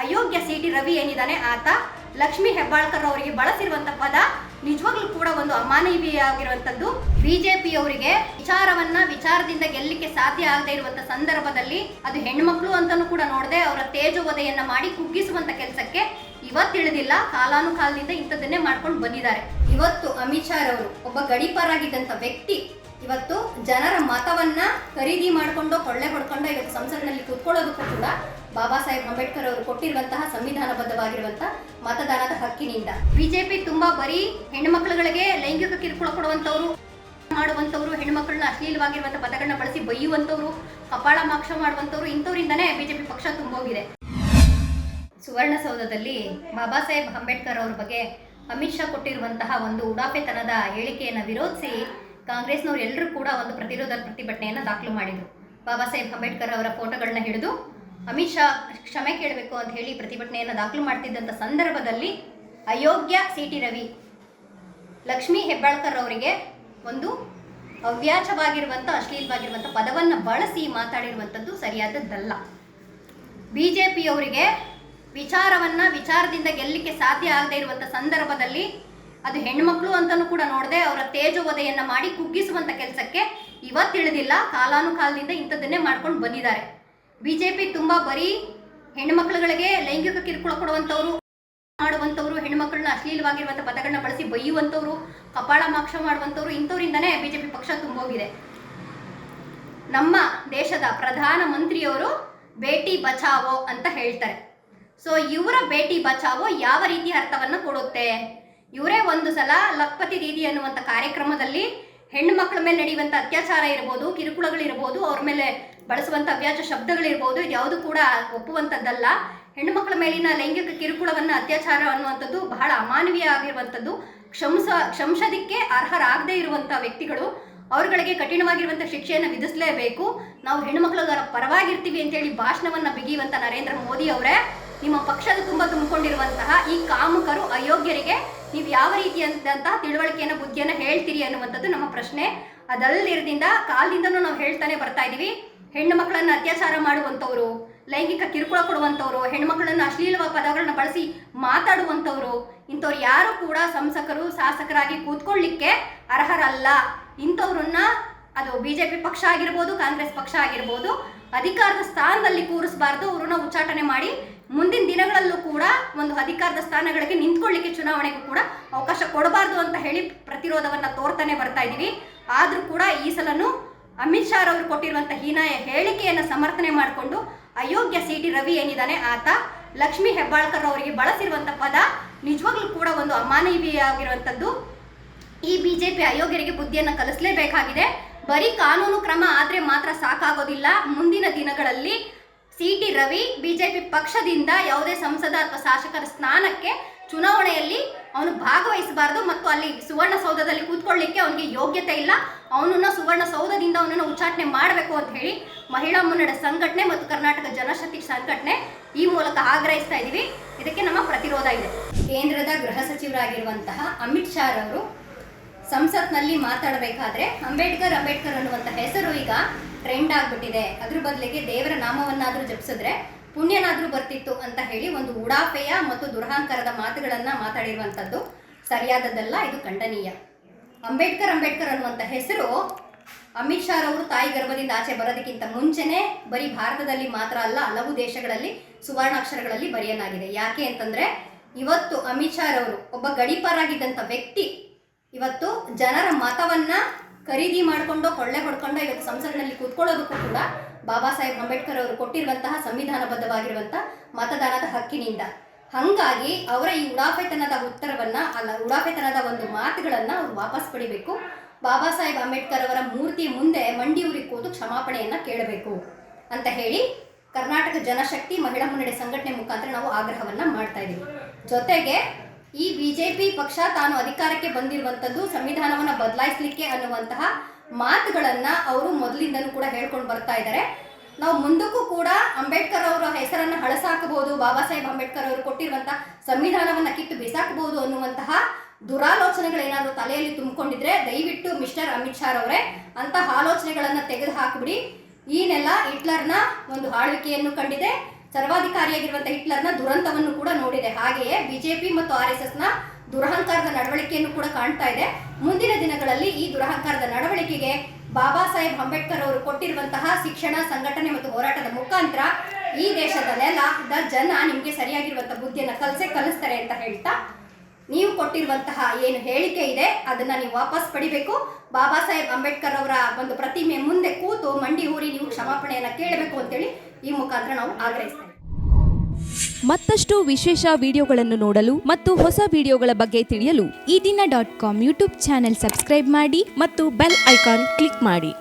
ಅಯೋಗ್ಯ CT. Ravi ಏನಿದ್ದಾನೆ ಆತ ಲಕ್ಷ್ಮೀ ಹೆಬ್ಬಾಳ್ಕರ್ ಅವರಿಗೆ ಬಳಸಿರುವಂತ ಪದ ನಿಜವಾಗ್ಲೂ ಕೂಡ ಒಂದು ಅಮಾನವೀಯವಾಗಿರುವಂತದ್ದು. ಬಿಜೆಪಿಯವರಿಗೆ ವಿಚಾರದಿಂದ ಗೆಲ್ಲಲಿಕ್ಕೆ ಸಾಧ್ಯ ಆಗದೆ ಇರುವಂತ ಸಂದರ್ಭದಲ್ಲಿ ಅದು ಹೆಣ್ಮಕ್ಳು ಅಂತಾನೂ ಕೂಡ ನೋಡದೆ ಅವರ ತೇಜೋವಧೆಯನ್ನ ಮಾಡಿ ಕುಗ್ಗಿಸುವಂತ ಕೆಲಸಕ್ಕೆ ಇವತ್ತಿಳಿದಿಲ್ಲ, ಕಾಲಾನುಕಾಲದಿಂದ ಇಂಥದ್ದನ್ನೇ ಮಾಡ್ಕೊಂಡು ಬಂದಿದ್ದಾರೆ. ಇವತ್ತು ಅಮಿತ್ ಶಾ ಅವರು ಒಬ್ಬ ಗಡೀಪಾರಾಗಿದ್ದಂತ ವ್ಯಕ್ತಿ ಇವತ್ತು ಜನರ ಮತವನ್ನ ಖರೀದಿ ಮಾಡಿಕೊಂಡು ಕೊಳ್ಳೆ ಹೊಡ್ಕೊಂಡು ಇವತ್ತು ಸಂಸತ್ನಲ್ಲಿ ಕೂತ್ಕೊಳ್ಳೋದಕ್ಕೂ ಕೂಡ ಬಾಬಾ ಸಾಹೇಬ್ ಅಂಬೇಡ್ಕರ್ ಅವರು ಕೊಟ್ಟಿರುವಂತಹ ಸಂವಿಧಾನಬದ್ಧವಾಗಿರುವಂತಹ ಮತದಾನದ ಹಕ್ಕಿನಿಂದ. ಬಿಜೆಪಿ ತುಂಬಾ ಬರೀ ಹೆಣ್ಣುಮಕ್ಕಳುಗಳಿಗೆ ಲೈಂಗಿಕ ಕಿರುಕುಳ ಕೊಡುವಂತವ್ರು, ಮಾಡುವಂತವ್ರು, ಹೆಣ್ಣುಮಕ್ಕಳನ್ನ ಅಶ್ಲೀಲವಾಗಿರುವಂತಹ ಪದಗಳನ್ನ ಬಳಸಿ ಬೈಯುವಂತವ್ರು, ಕಪಾಳ ಮಾಕ್ಷ ಮಾಡುವಂತವ್ರು, ಇಂಥವ್ರಿಂದನೇ ಬಿಜೆಪಿ ಪಕ್ಷ ತುಂಬೋಗಿದೆ. ಸುವರ್ಣಸೌಧದಲ್ಲಿ ಬಾಬಾ ಸಾಹೇಬ್ ಅಂಬೇಡ್ಕರ್ ಅವ್ರ ಬಗ್ಗೆ ಅಮಿತ್ ಶಾ ಕೊಟ್ಟಿರುವಂತಹ ಒಂದು ಉಡಾಪೆತನದ ಹೇಳಿಕೆಯನ್ನು ವಿರೋಧಿಸಿ ಕಾಂಗ್ರೆಸ್ನವ್ರು ಎಲ್ಲರೂ ಕೂಡ ಒಂದು ಪ್ರತಿರೋಧ ಪ್ರತಿಭಟನೆಯನ್ನು ದಾಖಲು ಮಾಡಿದರು. ಬಾಬಾ ಸಾಹೇಬ್ ಅಂಬೇಡ್ಕರ್ ಅವರ ಫೋಟೋಗಳನ್ನ ಹಿಡಿದು ಅಮಿತ್ ಶಾ ಕ್ಷಮೆ ಕೇಳಬೇಕು ಅಂತ ಹೇಳಿ ಪ್ರತಿಭಟನೆಯನ್ನು ದಾಖಲು ಮಾಡ್ತಿದ್ದಂಥ ಸಂದರ್ಭದಲ್ಲಿ ಅಯೋಗ್ಯ ಸಿ.ಟಿ. ರವಿ ಲಕ್ಷ್ಮೀ ಹೆಬ್ಬಾಳ್ಕರ್ ಅವರಿಗೆ ಒಂದು ಅವ್ಯಾಚವಾಗಿರುವಂಥ ಅಶ್ಲೀಲವಾಗಿರುವಂಥ ಪದವನ್ನು ಬಳಸಿ ಮಾತಾಡಿರುವಂಥದ್ದು ಸರಿಯಾದದ್ದಲ್ಲ. ಬಿಜೆಪಿಯವರಿಗೆ ವಿಚಾರದಿಂದ ಗೆಲ್ಲಲಿಕ್ಕೆ ಸಾಧ್ಯ ಆಗದೆ ಇರುವಂಥ ಸಂದರ್ಭದಲ್ಲಿ ಅದು ಹೆಣ್ಮಕ್ಳು ಅಂತಾನೂ ಕೂಡ ನೋಡದೆ ಅವರ ತೇಜೋವಧೆಯನ್ನ ಮಾಡಿ ಕುಗ್ಗಿಸುವಂತ ಕೆಲಸಕ್ಕೆ ಇವತ್ತಿಳಿದಿಲ್ಲ, ಕಾಲಾನುಕಾಲದಿಂದ ಇಂಥದ್ದನ್ನೇ ಮಾಡ್ಕೊಂಡು ಬಂದಿದ್ದಾರೆ. ಬಿಜೆಪಿ ತುಂಬಾ ಬರೀ ಹೆಣ್ಮಕ್ಳುಗಳಿಗೆ ಲೈಂಗಿಕ ಕಿರುಕುಳ ಕೊಡುವಂತವ್ರು, ಮಾಡುವಂತವ್ರು, ಹೆಣ್ಮಕ್ಳನ್ನ ಅಶ್ಲೀಲವಾಗಿರುವಂತಹ ಪದಗಳನ್ನ ಬಳಸಿ ಬೈಯುವಂತವ್ರು, ಕಪಾಳ ಮಾಕ್ಷ ಮಾಡುವಂತವ್ರು, ಇಂಥವ್ರಿಂದನೇ ಬಿಜೆಪಿ ಪಕ್ಷ ತುಂಬೋಗಿದೆ. ನಮ್ಮ ದೇಶದ ಪ್ರಧಾನ ಮಂತ್ರಿಯವರು ಬೇಟಿ ಬಚಾವೋ ಅಂತ ಹೇಳ್ತಾರೆ. ಸೊ ಇವರ ಬೇಟಿ ಬಚಾವೋ ಯಾವ ರೀತಿ ಅರ್ಥವನ್ನ ಕೊಡುತ್ತೆ? ಇವರೇ ಒಂದು ಸಲ ಲಖ್ಪತಿ ದೀದಿ ಅನ್ನುವಂಥ ಕಾರ್ಯಕ್ರಮದಲ್ಲಿ ಹೆಣ್ಣು ಮಕ್ಕಳ ಮೇಲೆ ನಡೆಯುವಂಥ ಅತ್ಯಾಚಾರ ಇರ್ಬೋದು, ಕಿರುಕುಳಗಳಿರ್ಬೋದು, ಅವ್ರ ಮೇಲೆ ಬಳಸುವಂಥ ಅವ್ಯಾಚ ಶಬ್ದಗಳಿರ್ಬೋದು, ಇದು ಯಾವುದು ಕೂಡ ಒಪ್ಪುವಂಥದ್ದಲ್ಲ. ಹೆಣ್ಣು ಮಕ್ಕಳ ಮೇಲಿನ ಲೈಂಗಿಕ ಕಿರುಕುಳವನ್ನು, ಅತ್ಯಾಚಾರ ಅನ್ನುವಂಥದ್ದು ಬಹಳ ಅಮಾನವೀಯ ಆಗಿರುವಂಥದ್ದು. ಕ್ಷಮಿಸೋದಕ್ಕೆ ಅರ್ಹರಾಗದೇ ಇರುವಂಥ ವ್ಯಕ್ತಿಗಳು, ಅವರುಗಳಿಗೆ ಕಠಿಣವಾಗಿರುವಂಥ ಶಿಕ್ಷೆಯನ್ನು ವಿಧಿಸಲೇಬೇಕು. ನಾವು ಹೆಣ್ಣುಮಕ್ಕಳ ಪರವಾಗಿರ್ತೀವಿ ಅಂತೇಳಿ ಭಾಷಣವನ್ನು ಬಿಗಿಯುವಂಥ ನರೇಂದ್ರ ಮೋದಿ ಅವರೇ, ನಿಮ್ಮ ಪಕ್ಷದ ತುಂಬಿಕೊಂಡಿರುವಂತಹ ಈ ಕಾಮುಕರು, ಅಯೋಗ್ಯರಿಗೆ ನೀವು ಯಾವ ರೀತಿಯಾದಂತಹ ತಿಳುವಳಿಕೆಯನ್ನು, ಬುದ್ಧಿಯನ್ನು ಹೇಳ್ತೀರಿ ಅನ್ನುವಂಥದ್ದು ನಮ್ಮ ಪ್ರಶ್ನೆ. ಅದಲ್ಲದಿರದಿಂದ ಕಾಲದಿಂದನೂ ನಾವು ಹೇಳ್ತಾನೆ ಬರ್ತಾ ಇದೀವಿ, ಹೆಣ್ಣು ಮಕ್ಕಳನ್ನು ಅತ್ಯಾಚಾರ ಮಾಡುವಂಥವ್ರು, ಲೈಂಗಿಕ ಕಿರುಕುಳ ಕೊಡುವಂಥವ್ರು, ಹೆಣ್ಮಕ್ಳನ್ನು ಅಶ್ಲೀಲ ಪದಗಳನ್ನ ಬಳಸಿ ಮಾತಾಡುವಂಥವ್ರು, ಇಂಥವ್ರು ಯಾರು ಕೂಡ ಸಂಸಕರು, ಶಾಸಕರಾಗಿ ಕೂತ್ಕೊಳ್ಳಿಕ್ಕೆ ಅರ್ಹರಲ್ಲ. ಇಂಥವ್ರನ್ನ ಅದು ಬಿಜೆಪಿ ಪಕ್ಷ ಆಗಿರ್ಬೋದು, ಕಾಂಗ್ರೆಸ್ ಪಕ್ಷ ಆಗಿರ್ಬೋದು, ಅಧಿಕಾರದ ಸ್ಥಾನದಲ್ಲಿ ಕೂರಿಸಬಾರ್ದು. ಅವ್ರನ್ನ ಉಚ್ಚಾಟನೆ ಮಾಡಿ ಮುಂದಿನ ದಿನಗಳಲ್ಲೂ ಕೂಡ ಒಂದು ಅಧಿಕಾರದ ಸ್ಥಾನಗಳಿಗೆ ನಿಂತ್ಕೊಳ್ಳಿಕ್ಕೆ ಚುನಾವಣೆಗೂ ಕೂಡ ಅವಕಾಶ ಕೊಡಬಾರ್ದು ಅಂತ ಹೇಳಿ ಪ್ರತಿರೋಧವನ್ನು ತೋರ್ತಾನೆ ಬರ್ತಾ ಇದ್ದೀವಿ. ಆದರೂ ಕೂಡ ಈ ಸಲನೂ ಅಮಿತ್ ಶಾ ಅವರು ಕೊಟ್ಟಿರುವಂಥ ಹೀನಾಯ ಹೇಳಿಕೆಯನ್ನು ಸಮರ್ಥನೆ ಮಾಡಿಕೊಂಡು ಅಯೋಗ್ಯ ಸಿ.ಟಿ. ರವಿ ಏನಿದ್ದಾನೆ ಆತ ಲಕ್ಷ್ಮೀ ಹೆಬ್ಬಾಳ್ಕರ್ ಅವರಿಗೆ ಬಳಸಿರುವಂಥ ಪದ ನಿಜವಾಗ್ಲೂ ಕೂಡ ಒಂದು ಅಮಾನವೀಯವಾಗಿರುವಂಥದ್ದು. ಈ ಬಿಜೆಪಿ ಅಯೋಗ್ಯರಿಗೆ ಬುದ್ಧಿಯನ್ನು ಕಲಿಸಲೇಬೇಕಾಗಿದೆ. ಬರೀ ಕಾನೂನು ಕ್ರಮ ಆದರೆ ಮಾತ್ರ ಸಾಕಾಗೋದಿಲ್ಲ. ಮುಂದಿನ ದಿನಗಳಲ್ಲಿ ಸಿ.ಟಿ. ರವಿ ಬಿಜೆಪಿ ಪಕ್ಷದಿಂದ ಯಾವುದೇ ಸಂಸದ ಅಥವಾ ಶಾಸಕರ ಸ್ಥಾನಕ್ಕೆ ಚುನಾವಣೆಯಲ್ಲಿ ಅವನು ಭಾಗವಹಿಸಬಾರ್ದು ಮತ್ತು ಅಲ್ಲಿ ಸುವರ್ಣಸೌಧದಲ್ಲಿ ಕೂತ್ಕೊಳ್ಳಿಕ್ಕೆ ಅವನಿಗೆ ಯೋಗ್ಯತೆ ಇಲ್ಲ. ಅವನನ್ನು ಸುವರ್ಣಸೌಧದಿಂದ ಅವನನ್ನು ಉಚ್ಚಾಟನೆ ಮಾಡಬೇಕು ಅಂತ ಹೇಳಿ ಮಹಿಳಾ ಮುನ್ನಡೆ ಸಂಘಟನೆ ಮತ್ತು ಕರ್ನಾಟಕ ಜನಶಕ್ತಿ ಸಂಘಟನೆ ಈ ಮೂಲಕ ಆಗ್ರಹಿಸ್ತಾ ಇದ್ದೀವಿ. ಇದಕ್ಕೆ ನಮ್ಮ ಪ್ರತಿರೋಧ ಇದೆ. ಕೇಂದ್ರದ ಗೃಹ ಸಚಿವರಾಗಿರುವಂತಹ ಅಮಿತ್ ಶಾ ಅವರು ಸಂಸತ್ನಲ್ಲಿ ಮಾತಾಡಬೇಕಾದ್ರೆ ಅಂಬೇಡ್ಕರ್ ಅನ್ನುವಂಥ ಹೆಸರು ಈಗ ಟ್ರೆಂಡ್ ಆಗಿಬಿಟ್ಟಿದೆ, ಅದ್ರ ಬದಲಿಗೆ ದೇವರ ನಾಮವನ್ನಾದರೂ ಜಪಿಸಿದ್ರೆ ಪುಣ್ಯನಾದರೂ ಬರ್ತಿತ್ತು ಅಂತ ಹೇಳಿ ಒಂದು ಉಡಾಫೆಯ ಮತ್ತು ದುರಹಂಕಾರದ ಮಾತುಗಳನ್ನು ಮಾತಾಡಿರುವಂಥದ್ದು ಸರಿಯಾದದ್ದಲ್ಲ, ಇದು ಖಂಡನೀಯ. ಅಂಬೇಡ್ಕರ್ ಅನ್ನುವಂಥ ಹೆಸರು ಅಮಿತ್ ಶಾ ಅವರು ತಾಯಿ ಗರ್ಭದಿಂದ ಆಚೆ ಬರೋದಕ್ಕಿಂತ ಮುಂಚೆನೇ ಬರೀ ಭಾರತದಲ್ಲಿ ಮಾತ್ರ ಅಲ್ಲ, ಹಲವು ದೇಶಗಳಲ್ಲಿ ಸುವರ್ಣಾಕ್ಷರಗಳಲ್ಲಿ ಬರೆಯಲಾಗಿದೆ. ಯಾಕೆ ಅಂತಂದರೆ ಇವತ್ತು ಅಮಿತ್ ಶಾ ಅವರು ಒಬ್ಬ ಗಡೀಪಾರಾಗಿದ್ದಂಥ ವ್ಯಕ್ತಿ ಇವತ್ತು ಜನರ ಮತವನ್ನ ಖರೀದಿ ಮಾಡಿಕೊಂಡು ಕೊಳ್ಳೆ ಹೊಡ್ಕೊಂಡು ಇವತ್ತು ಸಂಸತ್ನಲ್ಲಿ ಕೂತ್ಕೊಳ್ಳೋದಕ್ಕೂ ಕೂಡ ಬಾಬಾ ಸಾಹೇಬ್ ಅಂಬೇಡ್ಕರ್ ಅವರು ಕೊಟ್ಟಿರುವಂತಹ ಸಂವಿಧಾನಬದ್ಧವಾಗಿರುವಂತಹ ಮತದಾನದ ಹಕ್ಕಿನಿಂದ. ಹಾಗಾಗಿ ಅವರ ಈ ಉಡಾಫೆತನದ ಉಡಾಫೆತನದ ಒಂದು ಮಾತುಗಳನ್ನು ಅವರು ವಾಪಸ್ ಪಡಿಬೇಕು. ಬಾಬಾ ಸಾಹೇಬ್ ಅಂಬೇಡ್ಕರ್ ಅವರ ಮೂರ್ತಿ ಮುಂದೆ ಮಂಡಿ ಉರಿ ಕೂತು ಕ್ಷಮಾಪಣೆಯನ್ನು ಕೇಳಬೇಕು ಅಂತ ಹೇಳಿ ಕರ್ನಾಟಕ ಜನಶಕ್ತಿ ಮಹಿಳಾ ಮುನ್ನಡೆ ಸಂಘಟನೆ ಮುಖಾಂತರ ನಾವು ಆಗ್ರಹವನ್ನು ಮಾಡ್ತಾ ಇದ್ದೀವಿ. ಜೊತೆಗೆ ಈ ಬಿಜೆಪಿ ಪಕ್ಷ ತಾನು ಅಧಿಕಾರಕ್ಕೆ ಬಂದಿರುವಂಥದ್ದು ಸಂವಿಧಾನವನ್ನು ಬದಲಾಯಿಸಲಿಕ್ಕೆ ಅನ್ನುವಂತಹ ಮಾತುಗಳನ್ನು ಅವರು ಮೊದಲಿಂದನೂ ಕೂಡ ಹೇಳ್ಕೊಂಡು ಬರ್ತಾ ಇದ್ದಾರೆ. ನಾವು ಮುಂದಕ್ಕೂ ಕೂಡ ಅಂಬೇಡ್ಕರ್ ಅವರ ಹೆಸರನ್ನು ಹಳಸಾಕಬಹುದು, ಬಾಬಾ ಸಾಹೇಬ್ ಅಂಬೇಡ್ಕರ್ ಅವರು ಕೊಟ್ಟಿರುವಂತಹ ಸಂವಿಧಾನವನ್ನು ಕಿತ್ತು ಬಿಸಾಕಬಹುದು ಅನ್ನುವಂತಹ ದುರಾಲೋಚನೆಗಳೇನಾದರೂ ತಲೆಯಲ್ಲಿ ತುಂಬಿಕೊಂಡಿದ್ರೆ ದಯವಿಟ್ಟು ಮಿಸ್ಟರ್ ಅಮಿತ್ ಶಾ ಅವರೇ ಅಂತಹ ಆಲೋಚನೆಗಳನ್ನು ತೆಗೆದು ಹಾಕಿಬಿಡಿ. ಈ ನೆಲ ಹಿಟ್ಲರ್ನ ಒಂದು ಆಳ್ವಿಕೆಯನ್ನು ಕಂಡಿದೆ, ಸರ್ವಾಧಿಕಾರಿಯಾಗಿರುವಂಥ ಹಿಟ್ಲರ್ನ ದುರಂತವನ್ನು ಕೂಡ ನೋಡಿದೆ. ಹಾಗೆಯೇ ಬಿಜೆಪಿ ಮತ್ತು RSS ನ ದುರಹಂಕಾರದ ನಡವಳಿಕೆಯನ್ನು ಕೂಡ ಕಾಣ್ತಾ ಇದೆ. ಮುಂದಿನ ದಿನಗಳಲ್ಲಿ ಈ ದುರಹಂಕಾರದ ನಡವಳಿಕೆಗೆ ಬಾಬಾ ಸಾಹೇಬ್ ಅಂಬೇಡ್ಕರ್ ಅವರು ಕೊಟ್ಟಿರುವಂತಹ ಶಿಕ್ಷಣ, ಸಂಘಟನೆ ಮತ್ತು ಹೋರಾಟದ ಮುಖಾಂತರ ಈ ದೇಶದಲ್ಲೆಲ್ಲ ಜನ ನಿಮಗೆ ಸರಿಯಾಗಿರುವಂತಹ ಬುದ್ಧಿಯನ್ನು ಕಲಿಸ್ತಾರೆ ಅಂತ ಹೇಳ್ತಾ, ನೀವು ಕೊಟ್ಟಿರುವಂತಹ ಏನು ಹೇಳಿಕೆ ಇದೆ ಅದನ್ನ ನೀವು ವಾಪಸ್ ಪಡಿಬೇಕು. ಬಾಬಾ ಸಾಹೇಬ್ ಅಂಬೇಡ್ಕರ್ ಅವರ ಒಂದು ಪ್ರತಿಮೆ ಮುಂದೆ ಕೂತು ಮಂಡಿ ಊರಿ ನೀವು ಕ್ಷಮಾಪಣೆಯನ್ನ ಕೇಳಬೇಕು ಅಂತೇಳಿ ಈ ಮುಖಾಂತರ ನಾವು ಆಗ್ರಹಿಸ್ತೇವೆ. ಮತ್ತಷ್ಟು ವಿಶೇಷ ವಿಡಿಯೋಗಳನ್ನು ನೋಡಲು ಮತ್ತು ಹೊಸ ವಿಡಿಯೋಗಳ ಬಗ್ಗೆ ತಿಳಿಯಲು EDina.com ಯೂಟ್ಯೂಬ್ ಚಾನೆಲ್ ಸಬ್ಸ್ಕ್ರೈಬ್ ಮಾಡಿ ಮತ್ತು ಬೆಲ್ ಐಕಾನ್ ಕ್ಲಿಕ್ ಮಾಡಿ.